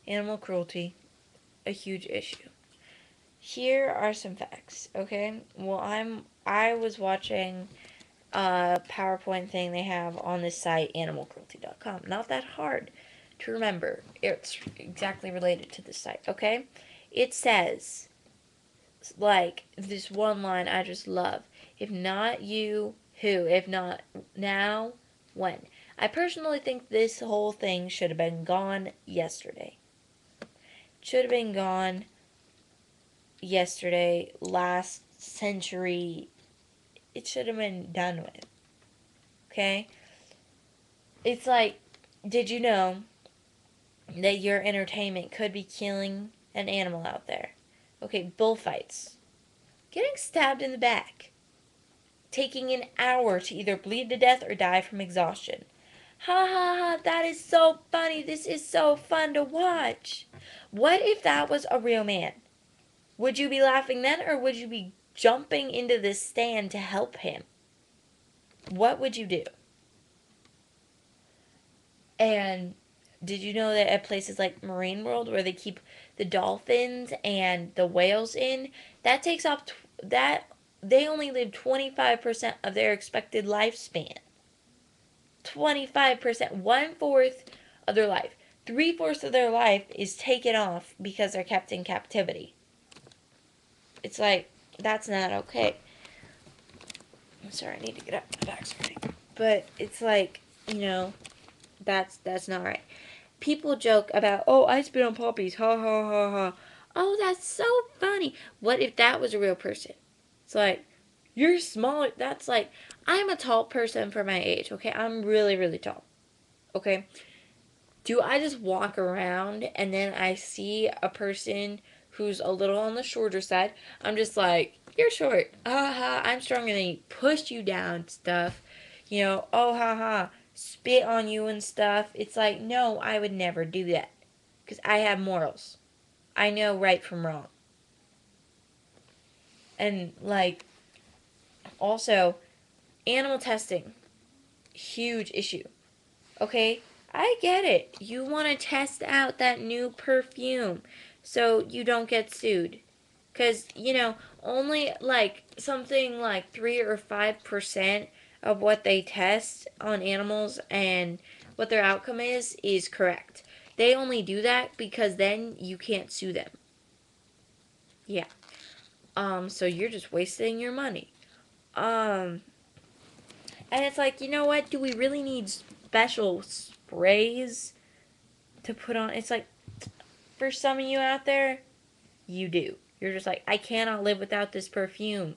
Animal cruelty, a huge issue. Here are some facts, okay? Well, I was watching a PowerPoint thing they have on this site, animalcruelty.com. Not that hard to remember. It's exactly related to this site, okay? It says, like, this one line I just love. If not you, who? If not now, when? I personally think this whole thing should have been gone yesterday. Should have been gone yesterday, last century. It should have been done with. Okay? It's like, did you know that your entertainment could be killing an animal out there? Okay, bullfights. Getting stabbed in the back. Taking an hour to either bleed to death or die from exhaustion. Ha ha ha, that is so funny. This is so fun to watch. What if that was a real man? Would you be laughing then, or would you be jumping into the stand to help him? What would you do? And did you know that at places like Marine World, where they keep the dolphins and the whales in, that takes off that they only live 25% of their expected lifespan. 25%, 1/4 of their life. 3/4 of their life is taken off because they're kept in captivity. It's like, that's not okay. I'm sorry, I need to get up. My back's hurting. But it's like, that's not right. People joke about, oh, I spit on puppies, ha ha ha ha. Oh, that's so funny. What if that was a real person? It's like, you're smaller. That's like, I'm a tall person for my age, okay? I'm really, really tall, okay? Do I just walk around and then I see a person who's a little on the shorter side? I'm just like, you're short. Ha ha, I'm stronger than you. Push you down, stuff. Oh ha ha, spit on you and stuff. It's like, no, I would never do that. Because I have morals. I know right from wrong. And, like, also, animal testing. Huge issue. Okay? I get it. You want to test out that new perfume so you don't get sued. Because, only like something like 3 or 5% of what they test on animals and what their outcome is correct. They only do that because then you can't sue them. Yeah. So you're just wasting your money. Um, and it's like, you know what? Do we really need special sprays to put on? It's like, for some of you out there, you do. You're just like, I cannot live without this perfume.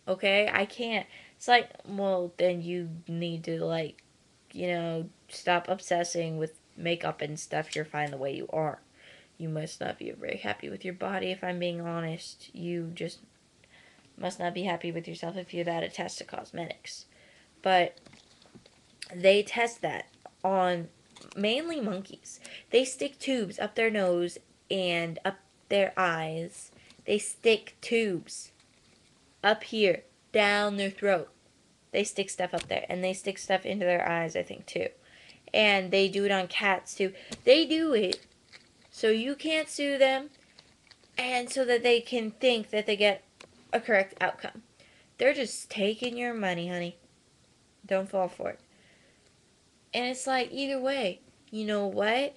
Okay? I can't. It's like, well, then you need to, like, stop obsessing with makeup and stuff. You're fine the way you are. You must not be very happy with your body, if I'm being honest. You just must not be happy with yourself if you've had a test of cosmetics. But they test that on mainly monkeys. They stick tubes up their nose and up their eyes. They stick tubes up here, down their throat. They stick stuff up there. And they stick stuff into their eyes, I think, too. And they do it on cats, too. They do it so you can't sue them and so that they can think that they get a correct outcome. They're just taking your money, honey. Don't fall for it. And it's like, either way, you know what?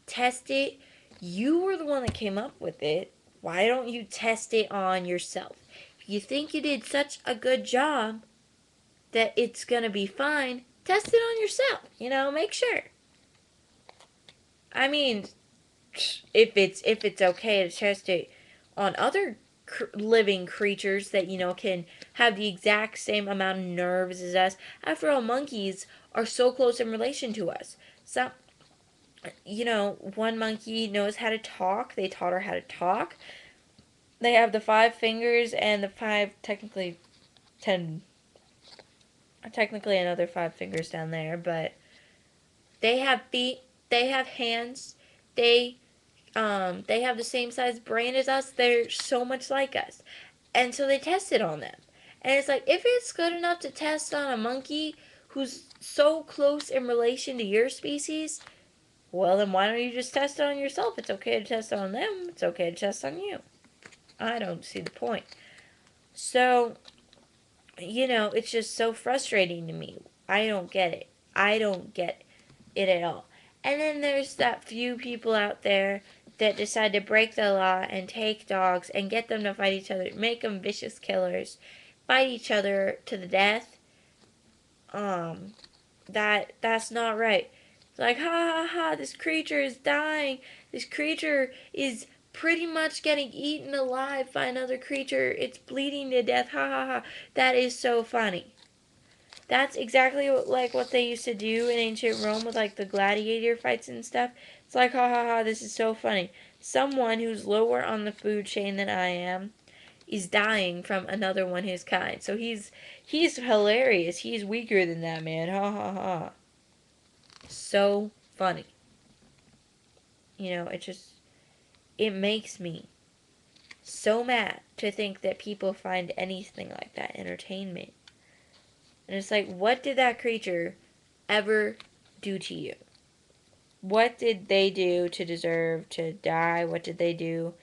Test it. You were the one that came up with it. Why don't you test it on yourself? If you think you did such a good job that it's going to be fine, test it on yourself. Make sure. I mean, if it's okay to test it on other living creatures that can have the exact same amount of nerves as us. After all, monkeys are so close in relation to us. So, one monkey knows how to talk. They taught her how to talk. They have the 5 fingers and the five, technically 10, technically another 5 fingers down there, but they have feet. They have hands. They have the same size brain as us. They're so much like us. And so they tested on them. And it's like, if it's good enough to test on a monkey who's so close in relation to your species, Well, then why don't you just test it on yourself? It's okay to test it on them. It's okay to test on you. I don't see the point. So, it's just so frustrating to me. I don't get it. I don't get it at all. And then there's that few people out there that decide to break the law and take dogs and get them to fight each other, make them vicious killers, fight each other to the death. Um, that's not right. It's like, ha ha ha, this creature is dying. This creature is pretty much getting eaten alive by another creature. It's bleeding to death. Ha ha ha. That is so funny. That's exactly like what they used to do in ancient Rome with like the gladiator fights and stuff. It's like, ha ha ha, this is so funny. Someone who's lower on the food chain than I am is dying from another one who's kind. So he's hilarious. He's weaker than that man. Ha ha ha. So funny. It makes me so mad to think that people find anything like that entertainment. And it's like, what did that creature ever do to you? What did they do to deserve to die? What did they do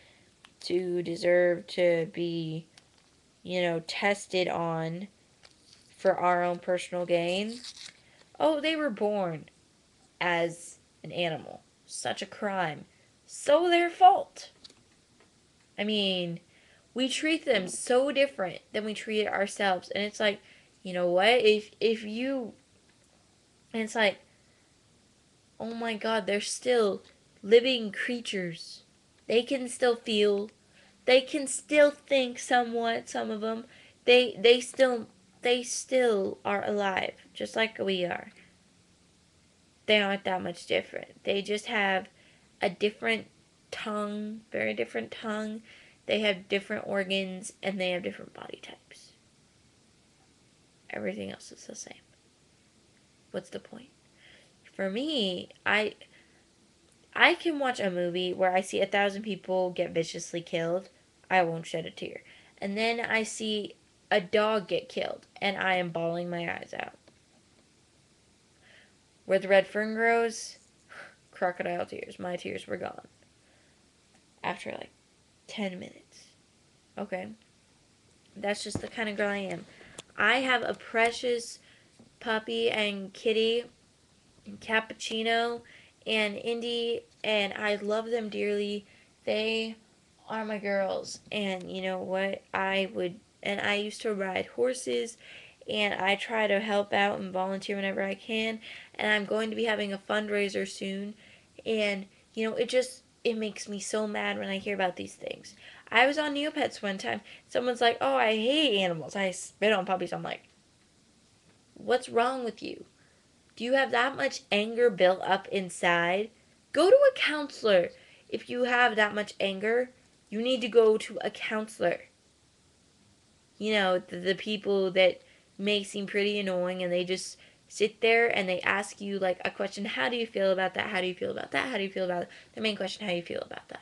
to deserve to be, tested on for our own personal gain? Oh, they were born as an animal. Such a crime. So their fault. I mean, we treat them so different than we treat ourselves. And it's like, you know what? If you and it's like, oh my god, they're still living creatures. They can still feel. They can still think somewhat, some of them. They still are alive, just like we are. They aren't that much different. They just have a different tongue, very different tongue. They have different organs and they have different body types. Everything else is the same. What's the point? For me, I can watch a movie where I see 1,000 people get viciously killed. I won't shed a tear. And then I see a dog get killed, and I am bawling my eyes out. Where the red fern grows, crocodile tears. My tears were gone after like 10 minutes. Okay? That's just the kind of girl I am. I have a precious puppy and kitty, Cappuccino and Indy, and I love them dearly. They are my girls, and you know what? I used to ride horses, and I try to help out and volunteer whenever I can, and I'm going to be having a fundraiser soon, and it makes me so mad when I hear about these things. I was on Neopets one time. Someone's like, "Oh, I hate animals. I spit on puppies." I'm like, "What's wrong with you? Do you have that much anger built up inside? Go to a counselor. If you have that much anger, you need to go to a counselor. The people that may seem pretty annoying and they just sit there and they ask you like a question, how do you feel about that? How do you feel about that? How do you feel about it? The main question, how do you feel about that?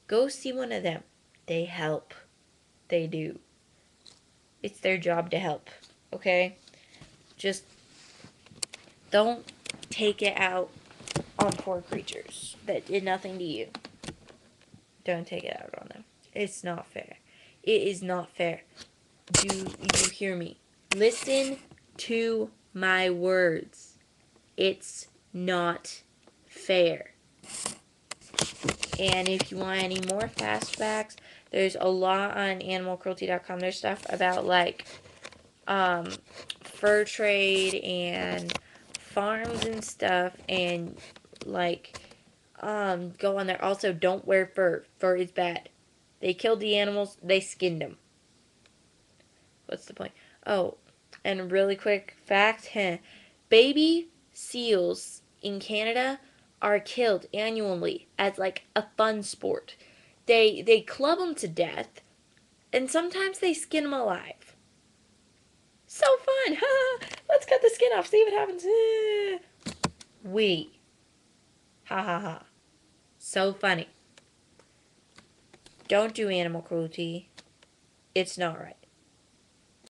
Go see one of them. They help. They do. It's their job to help. Okay? Just don't take it out on poor creatures that did nothing to you. Don't take it out on them. It's not fair. It is not fair. Do you hear me? Listen to my words. It's not fair. And if you want any more fast facts, there's a lot on animalcruelty.com. There's stuff about like fur trade and farms and stuff, and like go on there. Also, don't wear fur. Fur is bad. They killed the animals. They skinned them. What's the point? Oh, and really quick fact: baby seals in Canada are killed annually as like a fun sport. They club them to death, and sometimes they skin them alive. So fun! Let's cut the skin off. See what happens. We. Ha ha ha. So funny. Don't do animal cruelty. It's not right.